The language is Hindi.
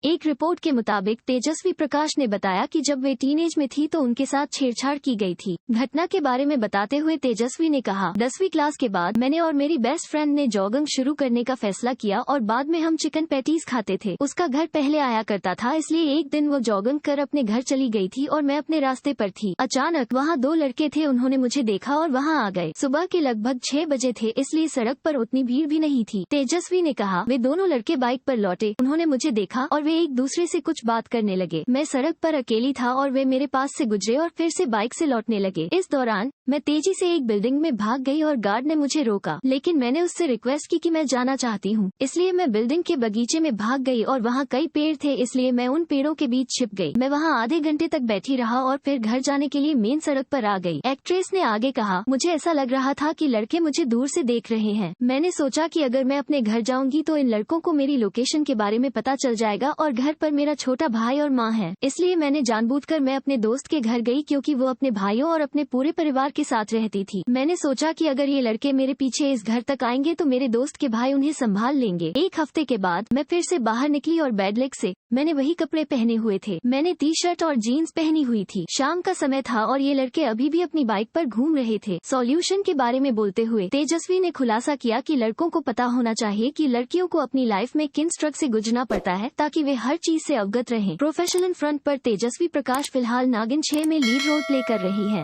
एक रिपोर्ट के मुताबिक तेजस्वी प्रकाश ने बताया कि जब वे टीनेज में थी तो उनके साथ छेड़छाड़ की गई थी। घटना के बारे में बताते हुए तेजस्वी ने कहा, 10वीं क्लास के बाद मैंने और मेरी बेस्ट फ्रेंड ने जॉगिंग शुरू करने का फैसला किया और बाद में हम चिकन पैटीज खाते थे। उसका घर पहले आया करता था, इसलिए एक दिन वो जॉगिंग कर अपने घर चली गई थी और मैं अपने रास्ते पर थी। अचानक वहाँ 2 लड़के थे, उन्होंने मुझे देखा और वहाँ आ गए। सुबह के लगभग 6 बजे थे, इसलिए सड़क पर उतनी भीड़ भी नहीं थी। तेजस्वी ने कहा, वे दोनों लड़के बाइक पर लौटे, उन्होंने मुझे देखा और वे एक दूसरे से कुछ बात करने लगे। मैं सड़क पर अकेली था और वे मेरे पास से गुजरे और फिर से बाइक से लौटने लगे। इस दौरान मैं तेजी से एक बिल्डिंग में भाग गई और गार्ड ने मुझे रोका, लेकिन मैंने उससे रिक्वेस्ट की कि मैं जाना चाहती हूँ, इसलिए मैं बिल्डिंग के बगीचे में भाग गई और वहाँ कई पेड़ थे, इसलिए मैं उन पेड़ों के बीच छिप गई। मैं वहाँ आधे घंटे तक बैठी रहा और फिर घर जाने के लिए मेन सड़क पर आ गई। एक्ट्रेस ने आगे कहा, मुझे ऐसा लग रहा था कि लड़के मुझे दूर से देख रहे हैं। मैंने सोचा कि अगर मैं अपने घर जाऊंगी तो इन लड़कों को मेरी लोकेशन के बारे में पता चल जाएगा और घर पर मेरा छोटा भाई और माँ है, इसलिए मैंने जानबूझकर मैं अपने दोस्त के घर गई क्योंकि वो अपने भाइयों और अपने पूरे परिवार के साथ रहती थी। मैंने सोचा कि अगर ये लड़के मेरे पीछे इस घर तक आएंगे तो मेरे दोस्त के भाई उन्हें संभाल लेंगे। एक हफ्ते के बाद मैं फिर से बाहर निकली और बेड लेग से मैंने वही कपड़े पहने हुए थे। मैंने टी शर्ट और जीन्स पहनी हुई थी। शाम का समय था और ये लड़के अभी भी अपनी बाइक पर घूम रहे थे। सॉल्यूशन के बारे में बोलते हुए तेजस्वी ने खुलासा किया कि लड़कों को पता होना चाहिए कि लड़कियों को अपनी लाइफ में किन स्ट्रगल से गुजरना पड़ता है ताकि वे हर चीज से अवगत रहें। प्रोफेशनल फ्रंट पर तेजस्वी प्रकाश फिलहाल नागिन 6 में लीड रोल प्ले कर रही है।